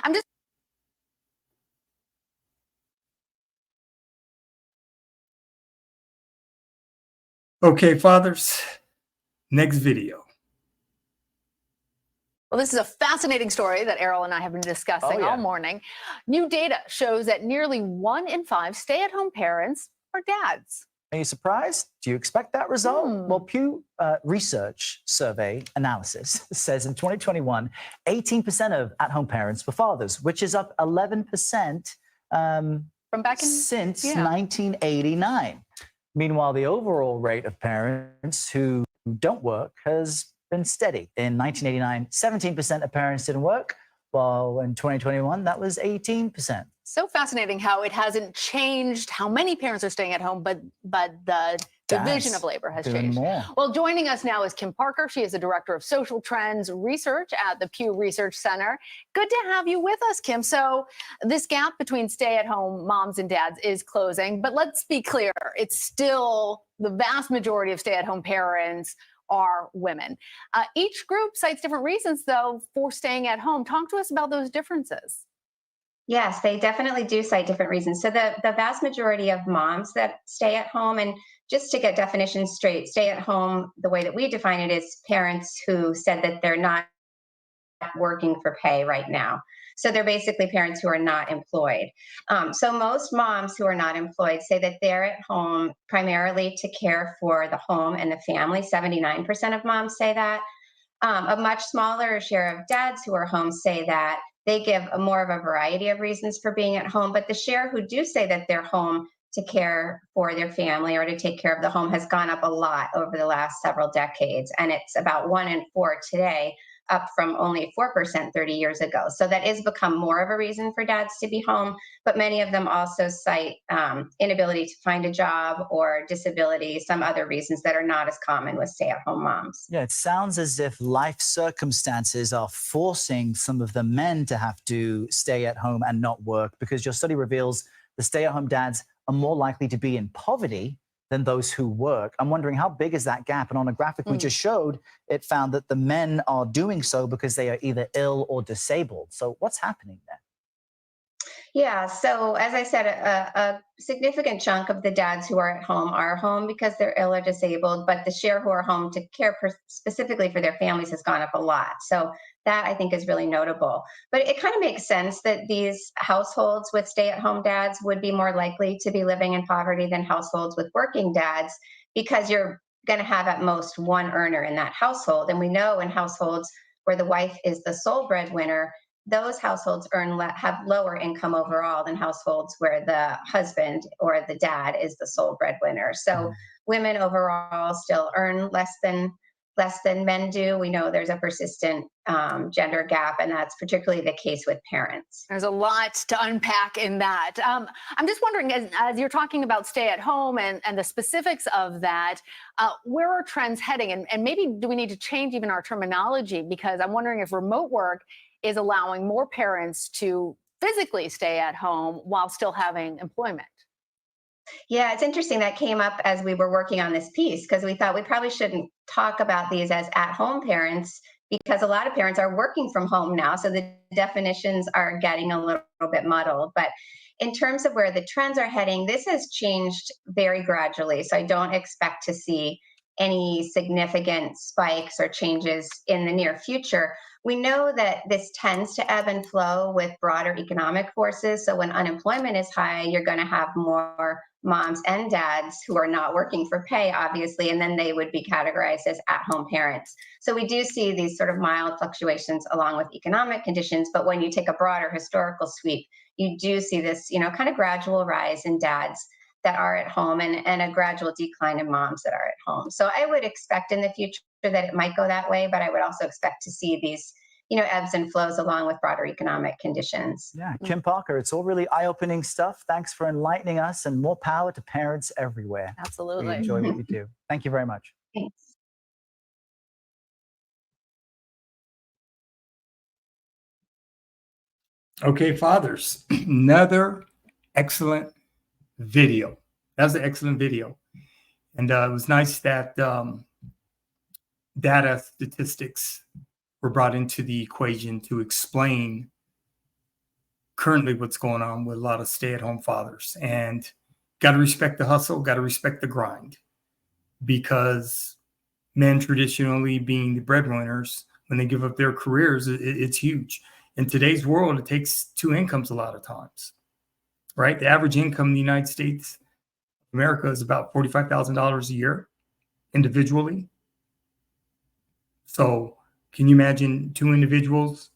I'm just Okay, fathers, next video. Well, this is a fascinating story that Errol and I have been discussing all morning. New data shows that nearly 1 in 5 stay-at-home parents are dads. Are you surprised? Do you expect that result? Well, Pew Research survey analysis says in 2021, 18% of at-home parents were fathers, which is up 11% from back in since 1989. Meanwhile, the overall rate of parents who don't work has been steady. In 1989, 17% of parents didn't work, while in 2021, that was 18%. So fascinating how it hasn't changed how many parents are staying at home, but the division of labor has doing changed. more. Well, joining us now is Kim Parker. She is the Director of Social Trends Research at the Pew Research Center. Good to have you with us, Kim. So this gap between stay-at-home moms and dads is closing, but let's be clear, it's still the vast majority of stay-at-home parents are women. Each group cites different reasons, though, for staying at home. Talk to us about those differences. Yes, they definitely do cite different reasons. So the vast majority of moms that stay at home, and just to get definitions straight, stay at home, the way that we define it, is parents who said that they're not working for pay right now. So they're basically parents who are not employed. So most moms who are not employed say that they're at home primarily to care for the home and the family. 79% of moms say that. A much smaller share of dads who are home say that. They give more of a variety of reasons for being at home, but the share who do say that they're home to care for their family or to take care of the home has gone up a lot over the last several decades. And it's about 1 in 4 today, up from only 4% 30 years ago. So that has become more of a reason for dads to be home, but many of them also cite inability to find a job or disability, some other reasons that are not as common with stay-at-home moms. Yeah, it sounds as if life circumstances are forcing some of the men to have to stay at home and not work, because your study reveals the stay-at-home dads are more likely to be in poverty than those who work. I'm wondering, how big is that gap? And on a graphic we just showed, it found that the men are doing so because they are either ill or disabled. So what's happening there? Yeah, so as I said, a significant chunk of the dads who are home because they're ill or disabled, but the share who are home to care specifically for their families has gone up a lot. So that, I think, is really notable. But it kind of makes sense that these households with stay-at-home dads would be more likely to be living in poverty than households with working dads, because you're going to have at most one earner in that household. And we know in households where the wife is the sole breadwinner, those households have lower income overall than households where the husband or the dad is the sole breadwinner. So women overall still earn less than men do. We know there's a persistent gender gap, and that's particularly the case with parents. There's a lot to unpack in that. I'm just wondering, as you're talking about stay at home and the specifics of that, where are trends heading? And maybe do we need to change even our terminology? Because I'm wondering if remote work is allowing more parents to physically stay at home while still having employment. Yeah, it's interesting that came up as we were working on this piece, because we thought we probably shouldn't talk about these as at-home parents, because a lot of parents are working from home now, so the definitions are getting a little bit muddled. But in terms of where the trends are heading, this has changed very gradually, so I don't expect to see any significant spikes or changes in the near future. We know that this tends to ebb and flow with broader economic forces. So when unemployment is high, you're going to have more moms and dads who are not working for pay, obviously, and then they would be categorized as at-home parents. So we do see these sort of mild fluctuations along with economic conditions. But when you take a broader historical sweep, you do see this, kind of gradual rise in dads that are at home and a gradual decline in moms that are at home. So I would expect in the future that it might go that way, but I would also expect to see ebbs and flows along with broader economic conditions. Yeah, Kim Parker, it's all really eye-opening stuff. Thanks for enlightening us, and more power to parents everywhere. Absolutely. We enjoy what you do. Thank you very much. Thanks. Okay, fathers, another excellent video. That was an excellent video. And it was nice that data statistics were brought into the equation to explain currently what's going on with a lot of stay-at-home fathers. And got to respect the hustle, got to respect the grind, because men traditionally being the breadwinners, when they give up their careers, it's huge. In today's world, it takes two incomes a lot of times, right? The average income in the United States, America, is about $45,000 a year individually. So can you imagine two individuals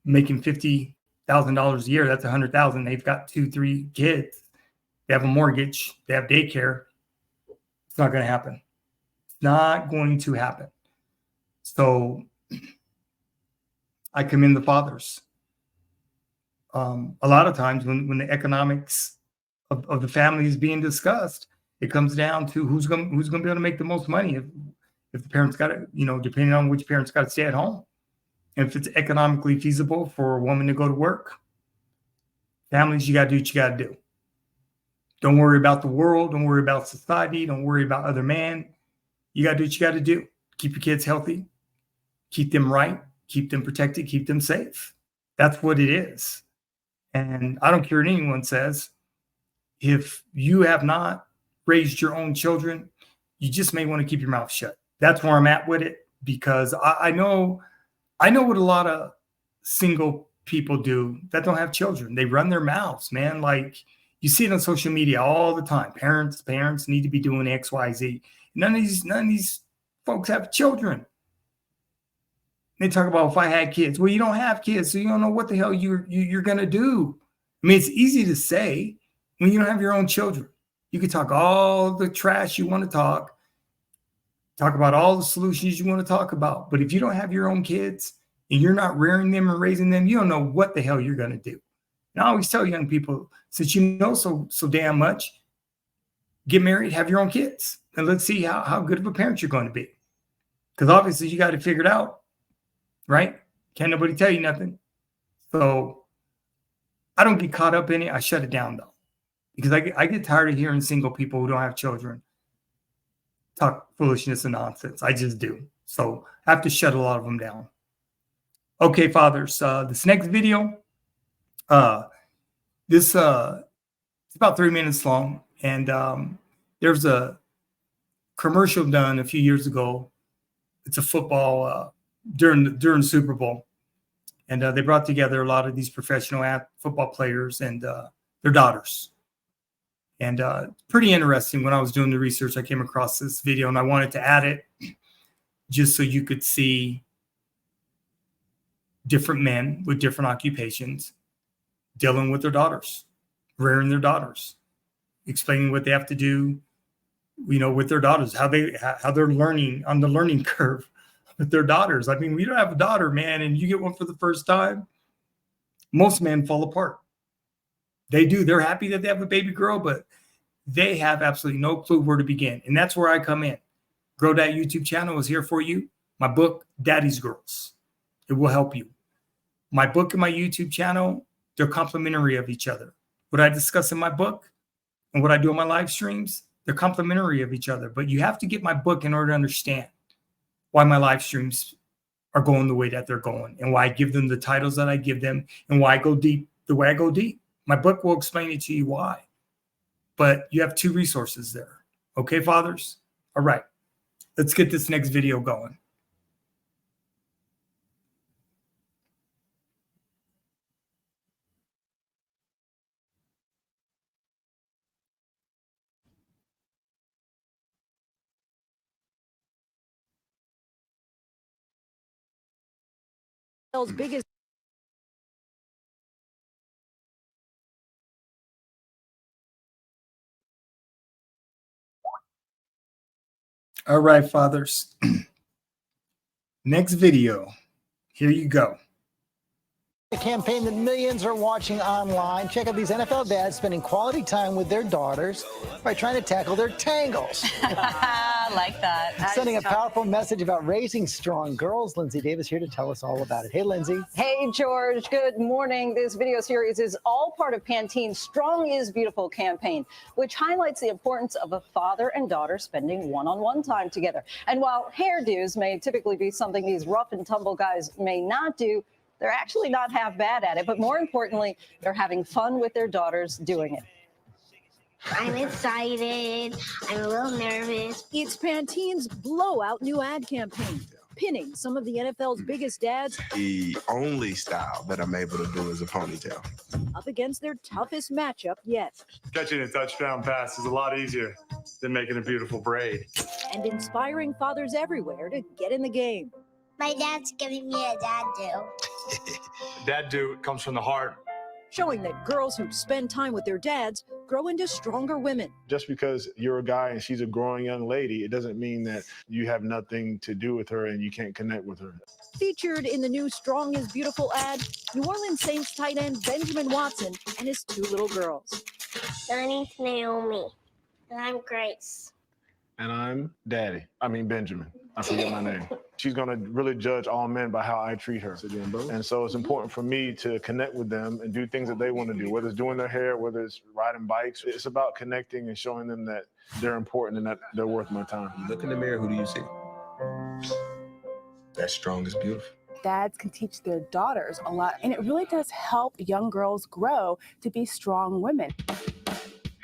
making $50,000 a year? That's $100,000. They've got 2-3 kids. They have a mortgage. They have daycare. It's not going to happen. It's not going to happen. So I commend the fathers. A lot of times when the economics of the family is being discussed, it comes down to who's going to be able to make the most money if the parents got to, depending on which parents got to stay at home. And if it's economically feasible for a woman to go to work, families, you got to do what you got to do. Don't worry about the world. Don't worry about society. Don't worry about other men. You got to do what you got to do. Keep your kids healthy. Keep them right. Keep them protected. Keep them safe. That's what it is. And I don't care what anyone says. If you have not raised your own children, you just may want to keep your mouth shut. That's where I'm at with it, because I know what a lot of single people do that don't have children. They run their mouths, man. Like, you see it on social media all the time. Parents need to be doing X, Y, Z. None of these folks have children. They talk about, if I had kids. Well, you don't have kids, so you don't know what the hell you're gonna do. I mean, it's easy to say when you don't have your own children. You can talk all the trash you want to talk about all the solutions you want to talk about. But if you don't have your own kids and you're not rearing them and raising them, you don't know what the hell you're gonna do. And I always tell young people, since you know so damn much, get married, have your own kids, and let's see how good of a parent you're going to be. Because obviously you got to figure it out. Right? Can't nobody tell you nothing. So I don't get caught up in it. I shut it down, though, because I get tired of hearing single people who don't have children talk foolishness and nonsense. I just do. So I have to shut a lot of them down. Okay, fathers, this next video, it's about 3 minutes long. And there's a commercial done a few years ago. It's a football during Super Bowl, and they brought together a lot of these professional football players and their daughters. And pretty interesting. When I was doing the research, I came across this video, and I wanted to add it just so you could see different men with different occupations dealing with their daughters, rearing their daughters, explaining what they have to do, with their daughters, how they're learning on the learning curve with their daughters. I mean, we don't have a daughter, man, and you get one for the first time, most men fall apart. They do. They're happy that they have a baby girl, but they have absolutely no clue where to begin. And that's where I come in. Grow That YouTube channel is here for you. My book, Daddy's Girls. It will help you. My book and my YouTube channel, they're complementary of each other. What I discuss in my book and what I do on my live streams, they're complementary of each other. But you have to get my book in order to understand why my live streams are going the way that they're going, and why I give them the titles that I give them, and why I go deep the way I go deep. My book will explain it to you why. But you have two resources there. Okay, fathers? All right. Let's get this next video going. Biggest. All right, fathers. Next video. Here you go. A campaign that millions are watching online. Check out these NFL dads spending quality time with their daughters by trying to tackle their tangles. I like that. Sending a powerful message about raising strong girls. Lindsay Davis here to tell us all about it. Hey, Lindsay. Hey, George. Good morning. This video series is all part of Pantene's Strong is Beautiful campaign, which highlights the importance of a father and daughter spending one-on-one time together. And while hairdos may typically be something these rough and tumble guys may not do, they're actually not half bad at it. But more importantly, they're having fun with their daughters doing it. I'm excited. I'm a little nervous. It's Pantene's blowout new ad campaign, pinning some of the NFL's biggest dads. The only style that I'm able to do is a ponytail. Up against their toughest matchup yet. Catching a touchdown pass is a lot easier than making a beautiful braid. And inspiring fathers everywhere to get in the game. My dad's giving me a dad do. Dad do comes from the heart. Showing that girls who spend time with their dads grow into stronger women. Just because you're a guy and she's a growing young lady, it doesn't mean that you have nothing to do with her and you can't connect with her. Featured in the new Strong is Beautiful ad, New Orleans Saints tight end Benjamin Watson and his two little girls. My name's Naomi, and I'm Grace. And I'm Benjamin. I forget my name. She's going to really judge all men by how I treat her. And so it's important for me to connect with them and do things that they want to do, whether it's doing their hair, whether it's riding bikes. It's about connecting and showing them that they're important and that they're worth my time. Look in the mirror, who do you see? That Strong is Beautiful. Dads can teach their daughters a lot, and it really does help young girls grow to be strong women.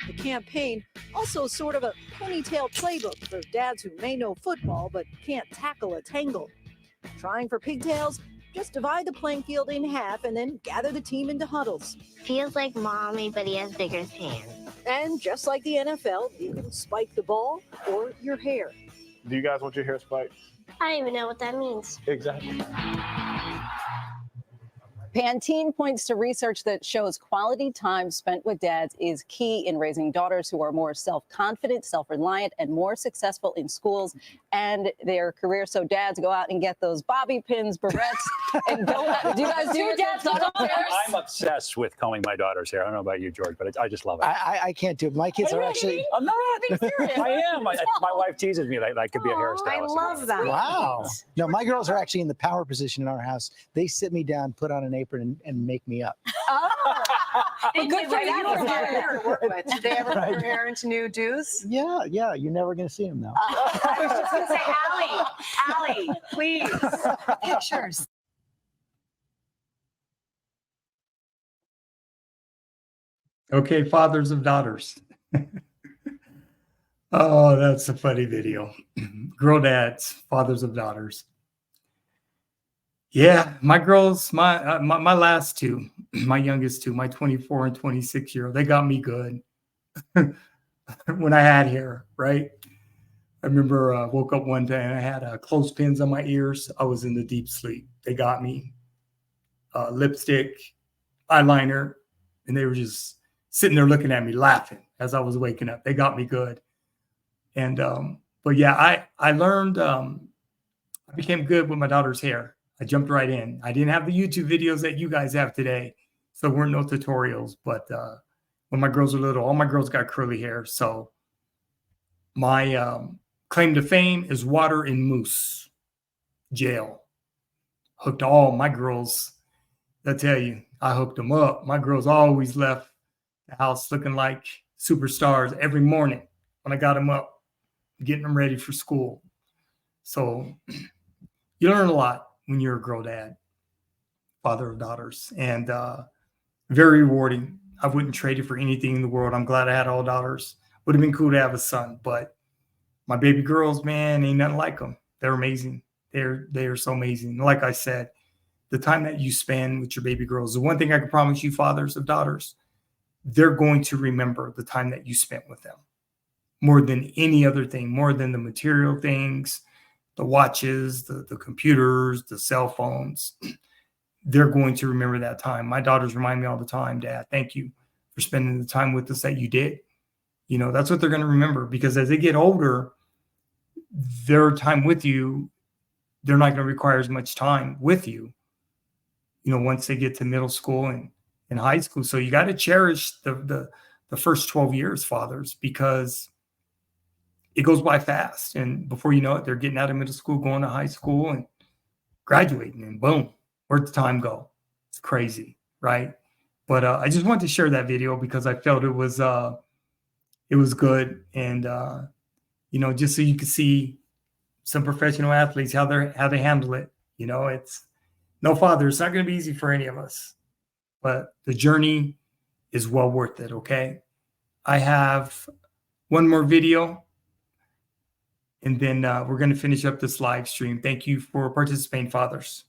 The campaign, also sort of a ponytail playbook for dads who may know football but can't tackle a tangle. Trying for pigtails? Just divide the playing field in half and then gather the team into huddles. Feels like mommy, but he has bigger hands. And just like the NFL, you can spike the ball or your hair. Do you guys want your hair spiked? I don't even know what that means. Exactly. Pantene points to research that shows quality time spent with dads is key in raising daughters who are more self-confident, self-reliant, and more successful in schools and their careers. So dads, go out and get those bobby pins, barrettes, and go out. Do you guys do your dads' daughters? I'm obsessed with combing my daughter's hair. I don't know about you, George, but I just love it. I can't do it. My kids are actually. I'm not. I am. My wife teases me that I could be a hairstylist. I love that. Wow. No, my girls are actually in the power position in our house. They sit me down, put on an apron, and make me up. Oh, Well, good for you. It's hard hair to work with. Did they ever put Right. your hair into new do's? Yeah. You're never going to see them though. I was just going to say, Allie, please, pictures. Okay, fathers of daughters. Oh, that's a funny video. Girl dads, fathers of daughters. Yeah, my girls, my last two, my youngest two, my 24 and 26-year-old, they got me good when I had hair, right? I remember I woke up one day and I had clothespins on my ears. I was in the deep sleep. They got me lipstick, eyeliner, and they were just sitting there looking at me laughing as I was waking up. They got me good. And, but yeah, I learned, I became good with my daughter's hair. I jumped right in. I didn't have the YouTube videos that you guys have today, so there weren't no tutorials. But when my girls were little, all my girls got curly hair. So my claim to fame is water and mousse gel. Hooked all my girls. I tell you, I hooked them up. My girls always left the house looking like superstars every morning when I got them up, getting them ready for school. So you learn a lot when you're a girl dad, father of daughters, and very rewarding. I wouldn't trade it for anything in the world. I'm glad I had all daughters. Would have been cool to have a son, but my baby girls, man, ain't nothing like them. They're amazing. They are so amazing. Like I said, the time that you spend with your baby girls, the one thing I can promise you, fathers of daughters, they're going to remember the time that you spent with them more than any other thing, more than the material things, the watches, the computers, the cell phones. They're going to remember that time. My daughters remind me all the time, Dad, thank you for spending the time with us that you did. You know, that's what they're going to remember, because as they get older, their time with you, they're not going to require as much time with you once they get to middle school and high school. So you got to cherish the first 12 years, fathers, because it goes by fast. And before you know it, they're getting out of middle school, going to high school and graduating, and boom, where'd the time go? It's crazy, right? But I just wanted to share that video because I felt it was good. And, just so you could see some professional athletes, how they handle it. It's no father. It's not going to be easy for any of us, but the journey is well worth it. Okay. I have one more video and then we're going to finish up this live stream. Thank you for participating, fathers.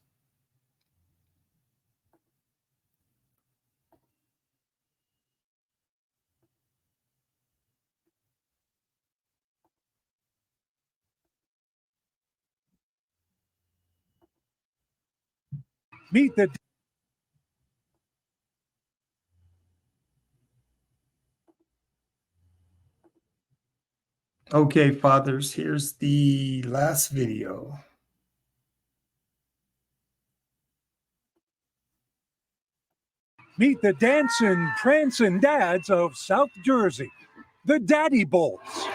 Meet the Okay, fathers, here's the last video. Meet the dancing, prancing dads of South Jersey, the Daddy Bolts,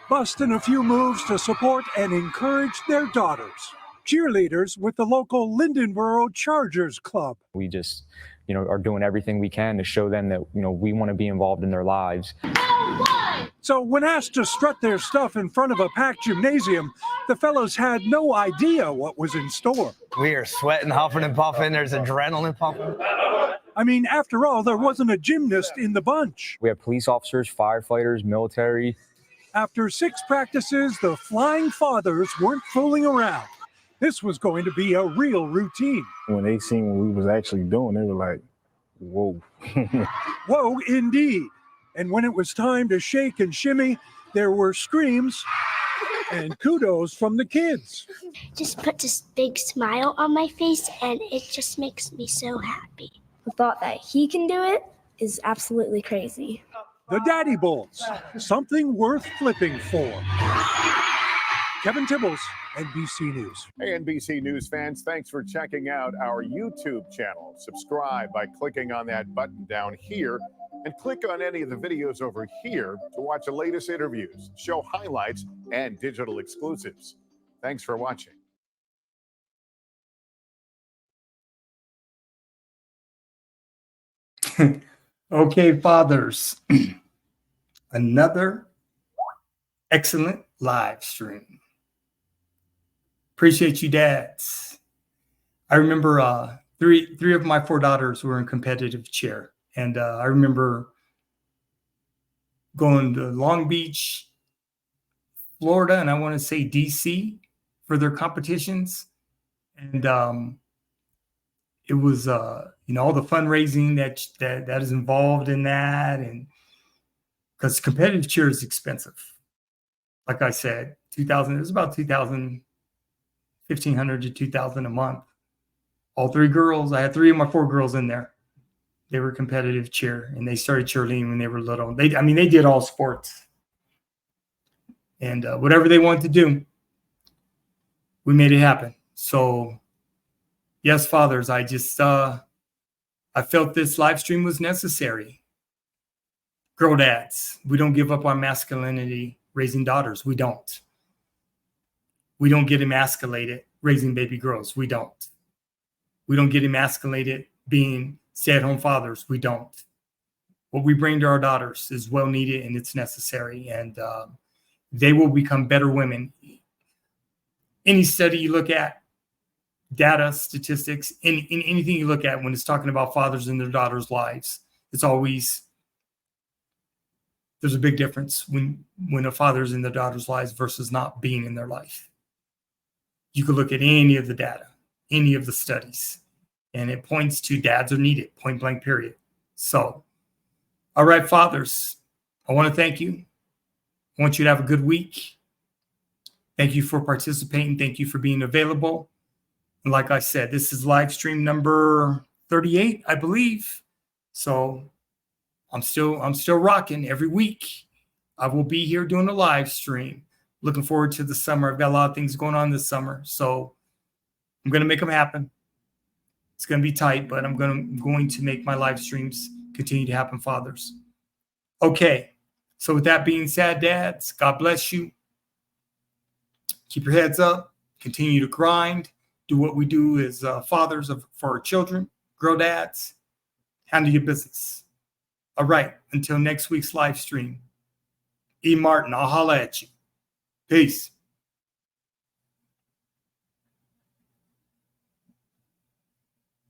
busting a few moves to support and encourage their daughters. Cheerleaders with the local Lindenboro Chargers Club. We just, are doing everything we can to show them that, we want to be involved in their lives. So when asked to strut their stuff in front of a packed gymnasium, the fellows had no idea what was in store. We are sweating, huffing and puffing. There's adrenaline pumping. I mean, after all, there wasn't a gymnast in the bunch. We have police officers, firefighters, military. After 6 practices, the Flying Fathers weren't fooling around. This was going to be a real routine. When they seen what we was actually doing, they were like, whoa. Whoa, indeed. And when it was time to shake and shimmy, there were screams and kudos from the kids. Just put this big smile on my face, and it just makes me so happy. The thought that he can do it is absolutely crazy. The Daddy Bolts, something worth flipping for. Kevin Tibbles, NBC News. Hey, NBC News fans, thanks for checking out our YouTube channel. Subscribe by clicking on that button down here and click on any of the videos over here to watch the latest interviews, show highlights, and digital exclusives. Thanks for watching. Okay, fathers, another excellent live stream. Appreciate you, dads. I remember three of my 4 daughters were in competitive cheer, and I remember going to Long Beach, Florida, and I want to say DC for their competitions, and it was all the fundraising that is involved in that, and because competitive cheer is expensive. Like I said, it was about $1,500 to $2,000 a month. All 3 girls, I had 3 of my 4 girls in there. They were competitive cheer, and they started cheerleading when they were little. They did all sports, and whatever they wanted to do, we made it happen. So, yes, fathers, I just I felt this live stream was necessary. Girl dads, we don't give up on masculinity raising daughters. We don't. We don't get emasculated raising baby girls. We don't. We don't get emasculated being stay-at-home fathers. We don't. What we bring to our daughters is well needed and it's necessary, and they will become better women. Any study you look at, data, statistics, in anything you look at when it's talking about fathers and their daughters' lives, it's always, there's a big difference when a father's in their daughter's lives versus not being in their life. You could look at any of the data, any of the studies, and it points to dads are needed, point blank, period. So, all right, fathers, I want to thank you. I want you to have a good week. Thank you for participating. Thank you for being available. And like I said, this is live stream number 38, I believe. So I'm still rocking every week. I will be here doing a live stream. Looking forward to the summer. I've got a lot of things going on this summer, so I'm going to make them happen. It's going to be tight, but I'm going to make my live streams continue to happen, fathers. Okay. So with that being said, dads, God bless you. Keep your heads up. Continue to grind. Do what we do as fathers for our children. Grow dads. Handle your business. All right. Until next week's live stream. E. Martin, I'll holla at you. Peace.